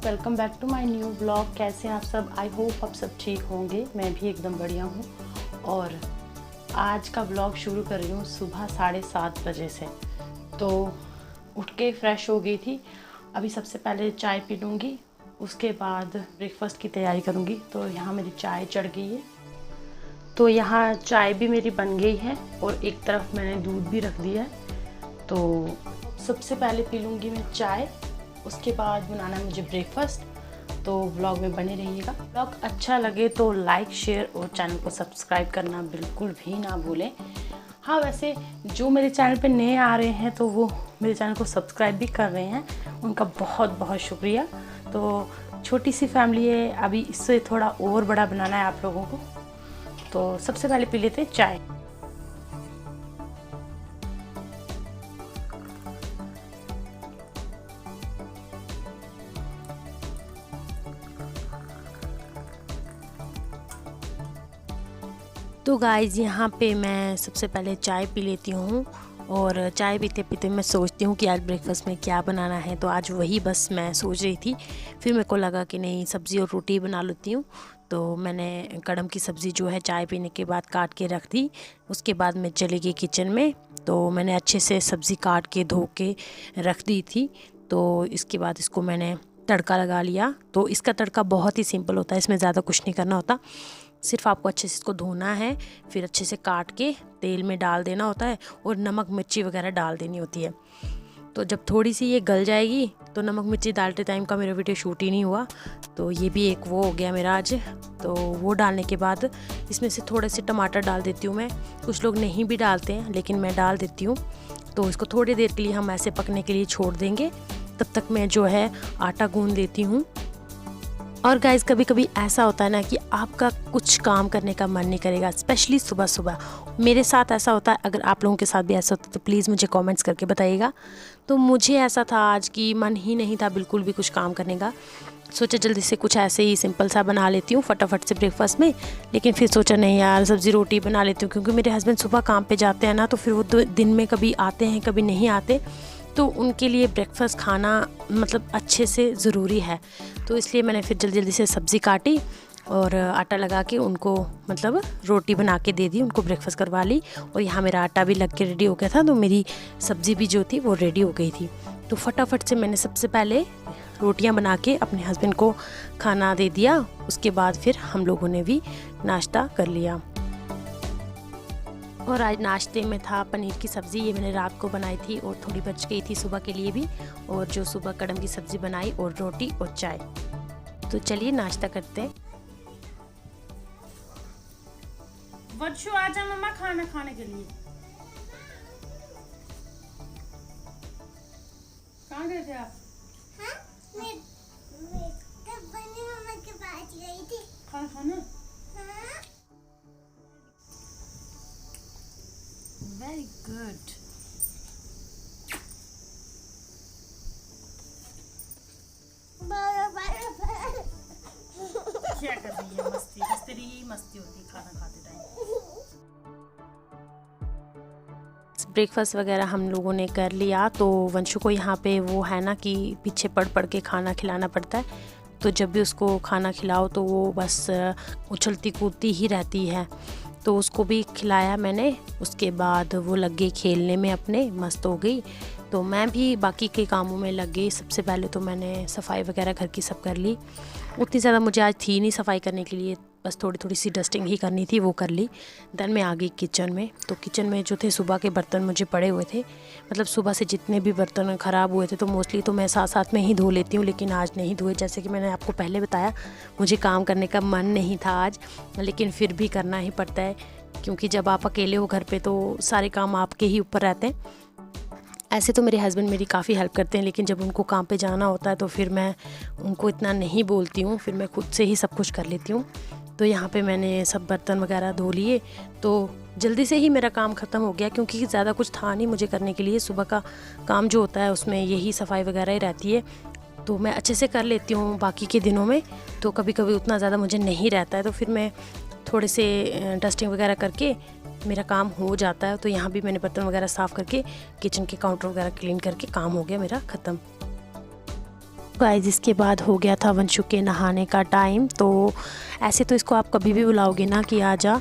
Welcome back to my new blog. कैसे हैं आप सब? आई होप आप सब ठीक होंगे। मैं भी एकदम बढ़िया हूँ। और आज का ब्लॉग शुरू कर रही हूँ सुबह 7:30 बजे से। तो उठ के फ्रेश हो गई थी। अभी सबसे पहले चाय पी लूँगी, उसके बाद ब्रेकफास्ट की तैयारी करूँगी। तो यहाँ मेरी चाय चढ़ गई है। तो यहाँ चाय भी मेरी बन गई है और एक तरफ मैंने दूध भी रख दिया है। तो सबसे पहले पी लूँगी मैं चाय, उसके बाद बनाना है मुझे ब्रेकफास्ट। तो व्लॉग में बने रहिएगा। व्लॉग अच्छा लगे तो लाइक, शेयर और चैनल को सब्सक्राइब करना बिल्कुल भी ना भूलें। हाँ, वैसे जो मेरे चैनल पे नए आ रहे हैं तो वो मेरे चैनल को सब्सक्राइब भी कर रहे हैं, उनका बहुत बहुत शुक्रिया। तो छोटी सी फैमिली है, अभी इससे थोड़ा और बड़ा बनाना है आप लोगों को। तो सबसे पहले पी लेते हैं चाय। तो गाइज़ यहाँ पे मैं सबसे पहले चाय पी लेती हूँ। और चाय पीते पीते मैं सोचती हूँ कि आज ब्रेकफास्ट में क्या बनाना है। तो आज वही बस मैं सोच रही थी। फिर मेरे को लगा कि नहीं, सब्ज़ी और रोटी बना लेती हूँ। तो मैंने कड़म की सब्ज़ी जो है चाय पीने के बाद काट के रख दी। उसके बाद मैं चली गई किचन में। तो मैंने अच्छे से सब्ज़ी काट के धो के रख दी थी। तो इसके बाद इसको मैंने तड़का लगा लिया। तो इसका तड़का बहुत ही सिंपल होता है, इसमें ज़्यादा कुछ नहीं करना होता। सिर्फ आपको अच्छे से इसको धोना है, फिर अच्छे से काट के तेल में डाल देना होता है और नमक मिर्ची वगैरह डाल देनी होती है। तो जब थोड़ी सी ये गल जाएगी तो नमक मिर्ची डालते टाइम का मेरा वीडियो शूट ही नहीं हुआ, तो ये भी एक वो हो गया मेरा आज। तो वो डालने के बाद इसमें से थोड़े से टमाटर डाल देती हूँ मैं। कुछ लोग नहीं भी डालते हैं लेकिन मैं डाल देती हूँ। तो इसको थोड़ी देर के लिए हम ऐसे पकने के लिए छोड़ देंगे। तब तक मैं जो है आटा गूंद लेती हूँ। और गाइस, कभी कभी ऐसा होता है ना कि आपका कुछ काम करने का मन नहीं करेगा, स्पेशली सुबह सुबह। मेरे साथ ऐसा होता है। अगर आप लोगों के साथ भी ऐसा होता है तो प्लीज़ मुझे कमेंट्स करके बताइएगा। तो मुझे ऐसा था आज कि मन ही नहीं था बिल्कुल भी कुछ काम करने का। सोचा जल्दी से कुछ ऐसे ही सिंपल सा बना लेती हूँ फटाफट से ब्रेकफास्ट में। लेकिन फिर सोचा नहीं यार, सब्ज़ी रोटी बना लेती हूँ, क्योंकि मेरे हस्बैंड सुबह काम पे जाते हैं ना, तो फिर वो दिन में कभी आते हैं कभी नहीं आते। तो उनके लिए ब्रेकफास्ट खाना मतलब अच्छे से ज़रूरी है। तो इसलिए मैंने फिर जल्दी जल्दी से सब्ज़ी काटी और आटा लगा के उनको मतलब रोटी बना के दे दी, उनको ब्रेकफास्ट करवा ली। और यहाँ मेरा आटा भी लग के रेडी हो गया था, तो मेरी सब्ज़ी भी जो थी वो रेडी हो गई थी। तो फटाफट से मैंने सबसे पहले रोटियां बना के अपने हस्बैंड को खाना दे दिया। उसके बाद फिर हम लोगों ने भी नाश्ता कर लिया। और आज नाश्ते में था पनीर की सब्ज़ी। ये मैंने रात को बनाई थी और थोड़ी बच गई थी सुबह के लिए भी। और जो सुबह कड़म की सब्ज़ी बनाई और रोटी और चाय। तो चलिए नाश्ता करते हैं। वर्षु आजा मम्मा खाना खाने के लिए। कहाँ गए थे आप? हाँ? मैं तब बनी मम्मा के पास गई थी। खाना खाना? हाँ? Very good. क्या कर रही है? मस्ती, बस तेरी यही मस्ती होती है खाना खाते टाइम। ब्रेकफास्ट वगैरह हम लोगों ने कर लिया। तो वंशु को यहाँ पे वो है ना कि पीछे पड़ पड़ के खाना खिलाना पड़ता है। तो जब भी उसको खाना खिलाओ तो वो बस उछलती कूदती ही रहती है। तो उसको भी खिलाया मैंने। उसके बाद वो लग गई खेलने में, अपने मस्त हो गई। तो मैं भी बाकी के कामों में लग गई। सबसे पहले तो मैंने सफाई वगैरह घर की सब कर ली। उतनी ज़्यादा मुझे आज थी नहीं सफाई करने के लिए, बस थोड़ी थोड़ी सी डस्टिंग ही करनी थी, वो कर ली। देन मैं आ गई किचन में। तो किचन में जो थे सुबह के बर्तन मुझे पड़े हुए थे, मतलब सुबह से जितने भी बर्तन ख़राब हुए थे तो मोस्टली तो मैं साथ साथ में ही धो लेती हूँ, लेकिन आज नहीं धोए। जैसे कि मैंने आपको पहले बताया, मुझे काम करने का मन नहीं था आज, लेकिन फिर भी करना ही पड़ता है, क्योंकि जब आप अकेले हो घर पे तो सारे काम आपके ही ऊपर रहते हैं। ऐसे तो मेरे हस्बैंड मेरी काफ़ी हेल्प करते हैं, लेकिन जब उनको काम पे जाना होता है तो फिर मैं उनको इतना नहीं बोलती हूँ, फिर मैं खुद से ही सब कुछ कर लेती हूँ। तो यहाँ पे मैंने सब बर्तन वगैरह धो लिए। तो जल्दी से ही मेरा काम ख़त्म हो गया, क्योंकि ज़्यादा कुछ था नहीं मुझे करने के लिए। सुबह का काम जो होता है उसमें यही सफाई वगैरह ही रहती है, तो मैं अच्छे से कर लेती हूँ। बाकी के दिनों में तो कभी कभी उतना ज़्यादा मुझे नहीं रहता है, तो फिर मैं थोड़े से डस्टिंग वगैरह करके मेरा काम हो जाता है। तो यहाँ भी मैंने बर्तन वगैरह साफ़ करके किचन के काउंटर वगैरह क्लीन करके काम हो गया मेरा ख़त्म। गाइस इसके बाद हो गया था वंशु के नहाने का टाइम। तो ऐसे तो इसको आप कभी भी बुलाओगे ना कि आजा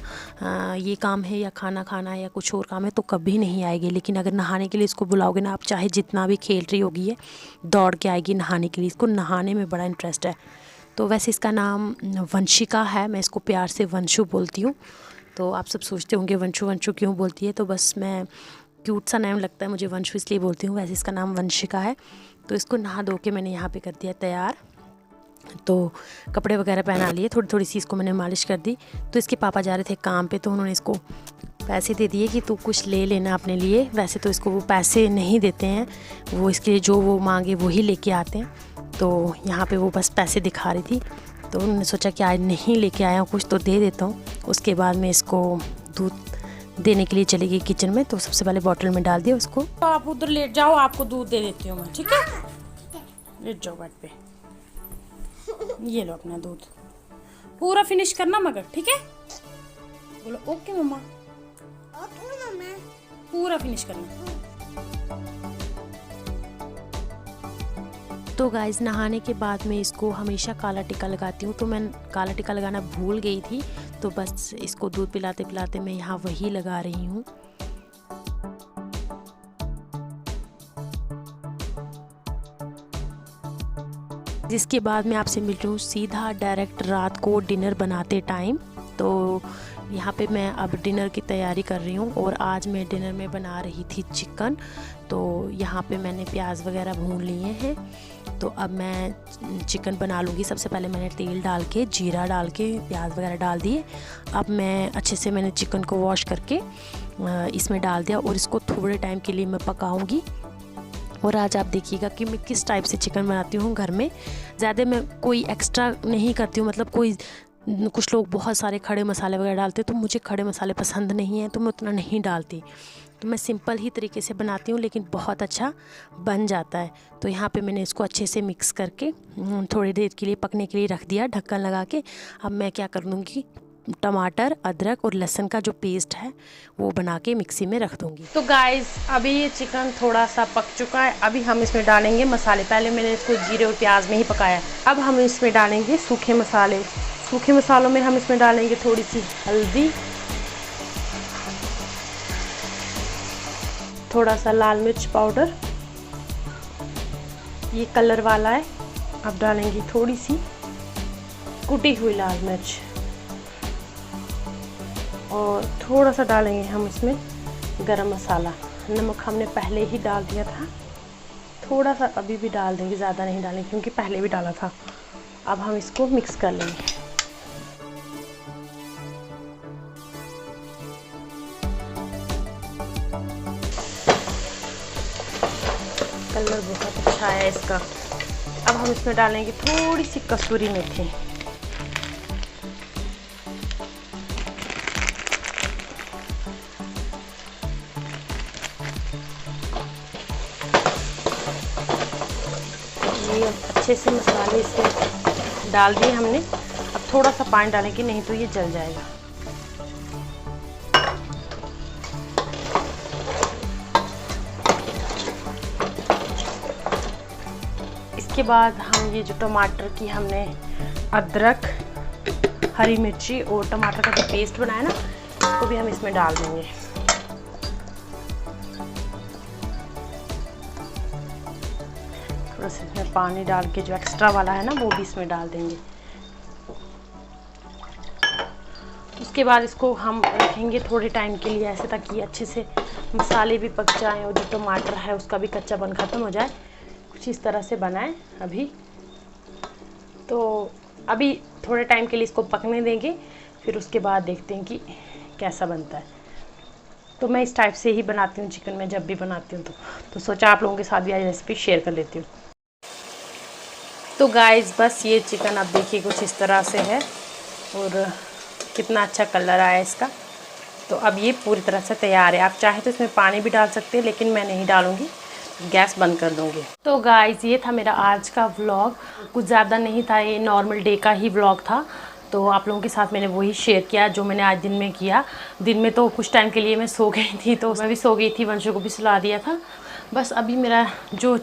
ये काम है या खाना खाना है या कुछ और काम है, तो कभी नहीं आएगी। लेकिन अगर नहाने के लिए इसको बुलाओगे ना आप, चाहे जितना भी खेल रही होगी ये दौड़ के आएगी नहाने के लिए। इसको नहाने में बड़ा इंटरेस्ट है। तो वैसे इसका नाम वंशिका है, मैं इसको प्यार से वंशु बोलती हूँ। तो आप सब सोचते होंगे वंशु वंशु क्यों बोलती है, तो बस मैं क्यूट सा नाम लगता है मुझे, वंशु इसलिए बोलती हूँ। वैसे इसका नाम वंशिका है। तो इसको नहा धो के मैंने यहाँ पे कर दिया तैयार। तो कपड़े वगैरह पहना लिए, थोड़ी थोड़ी सी इसको मैंने मालिश कर दी। तो इसके पापा जा रहे थे काम पे, तो उन्होंने इसको पैसे दे दिए कि तू कुछ ले लेना अपने लिए। वैसे तो इसको वो पैसे नहीं देते हैं, वो इसके लिए जो वो मांगे वही लेके आते हैं। तो यहाँ पे वो बस पैसे दिखा रही थी, तो उन्होंने सोचा कि आज नहीं लेके आया हूँ कुछ तो दे देता हूँ। उसके बाद में इसको दूध देने के लिए चली गई किचन में। तो सबसे पहले बॉटल में डाल दिया उसको। तो आप उधर लेट जाओ, आपको दूध दे देती हूँ मैं, ठीक है? लेट जाओ बेड पे। ये लो अपना दूध, पूरा फिनिश करना मगर, ठीक है? बोलो ओके मम्मा। ओके मम्मा। पूरा फिनिश करना। तो गाइस नहाने के बाद में इसको हमेशा काला टीका लगाती हूँ। तो मैं काला टीका लगाना भूल गई थी, तो बस इसको दूध पिलाते पिलाते मैं यहाँ वही लगा रही हूँ। जिसके बाद मैं आपसे मिल रही हूँ सीधा डायरेक्ट रात को डिनर बनाते टाइम। तो यहाँ पे मैं अब डिनर की तैयारी कर रही हूँ, और आज मैं डिनर में बना रही थी चिकन। तो यहाँ पे मैंने प्याज वगैरह भून लिए हैं। तो अब मैं चिकन बना लूँगी। सबसे पहले मैंने तेल डाल के, जीरा डाल के, प्याज वगैरह डाल दिए। अब मैं अच्छे से मैंने चिकन को वॉश करके इसमें डाल दिया, और इसको थोड़े टाइम के लिए मैं पकाऊँगी। और आज आप देखिएगा कि मैं किस टाइप से चिकन बनाती हूँ घर में। ज़्यादा मैं कोई एक्स्ट्रा नहीं करती हूँ, मतलब कुछ लोग बहुत सारे खड़े मसाले वगैरह डालते हैं, तो मुझे खड़े मसाले पसंद नहीं हैं, तो मैं उतना नहीं डालती। तो मैं सिंपल ही तरीके से बनाती हूँ, लेकिन बहुत अच्छा बन जाता है। तो यहाँ पे मैंने इसको अच्छे से मिक्स करके थोड़ी देर के लिए पकने के लिए रख दिया ढक्कन लगा के। अब मैं क्या कर दूँगी, टमाटर, अदरक और लहसुन का जो पेस्ट है वो बना के मिक्सी में रख दूँगी। तो गाइस अभी ये चिकन थोड़ा सा पक चुका है। अभी हम इसमें डालेंगे मसाले। पहले मैंने इसको जीरे और प्याज में ही पकाया। अब हम इसमें डालेंगे सूखे मसाले। सूखे मसालों में हम इसमें डालेंगे थोड़ी सी हल्दी, थोड़ा सा लाल मिर्च पाउडर, ये कलर वाला है। अब डालेंगे थोड़ी सी कुटी हुई लाल मिर्च, और थोड़ा सा डालेंगे हम इसमें गरम मसाला। नमक हमने पहले ही डाल दिया था, थोड़ा सा अभी भी डाल देंगे, ज़्यादा नहीं डालेंगे क्योंकि पहले भी डाला था। अब हम इसको मिक्स कर लेंगे। कलर बहुत अच्छा है इसका। अब हम इसमें डालेंगे थोड़ी सी कसूरी मेथी। ये अच्छे से मसाले इसमें डाल दिए हमने। अब थोड़ा सा पानी डालेंगे, नहीं तो ये जल जाएगा। इसके बाद हम ये जो टमाटर की हमने अदरक, हरी मिर्ची और टमाटर का जो पेस्ट बनाया ना, इसको भी हम इसमें डाल देंगे। थोड़ा सा इसमें पानी डाल के जो एक्स्ट्रा वाला है ना वो भी इसमें डाल देंगे। उसके बाद इसको हम रखेंगे थोड़े टाइम के लिए ऐसे, ताकि अच्छे से मसाले भी पक जाएं और जो टमाटर है उसका भी कच्चापन ख़त्म हो जाए। कुछ इस तरह से बनाएं अभी। तो अभी थोड़े टाइम के लिए इसको पकने देंगे, फिर उसके बाद देखते हैं कि कैसा बनता है। तो मैं इस टाइप से ही बनाती हूँ चिकन में जब भी बनाती हूँ। तो सोचा आप लोगों के साथ भी आज रेसिपी शेयर कर लेती हूँ। तो गाइस बस ये चिकन आप देखिए कुछ इस तरह से है, और कितना अच्छा कलर आया इसका। तो अब ये पूरी तरह से तैयार है। आप चाहे तो इसमें पानी भी डाल सकते हैं, लेकिन मैं नहीं डालूँगी, गैस बंद कर दूँगी। तो गाइस ये था मेरा आज का व्लॉग। कुछ ज़्यादा नहीं था, ये नॉर्मल डे का ही व्लॉग था। तो आप लोगों के साथ मैंने वही शेयर किया जो मैंने आज दिन में किया। दिन में तो कुछ टाइम के लिए मैं सो गई थी, तो मैं भी सो गई थी, वंशु को भी सुला दिया था। बस अभी मेरा जो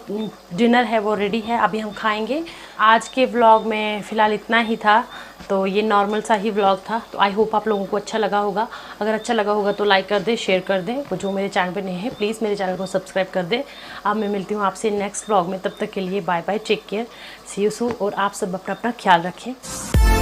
डिनर है वो रेडी है, अभी हम खाएंगे। आज के व्लॉग में फ़िलहाल इतना ही था, तो ये नॉर्मल सा ही व्लॉग था। तो आई होप आप लोगों को अच्छा लगा होगा। अगर अच्छा लगा होगा तो लाइक कर दे, शेयर कर दे। वो जो मेरे चैनल पे नए हैं प्लीज़ मेरे चैनल को सब्सक्राइब कर दे। अब मैं मिलती हूँ आपसे नेक्स्ट व्लॉग में, तब तक के लिए bye bye, take care, see you soon. और आप सब अपना अपना ख्याल रखें।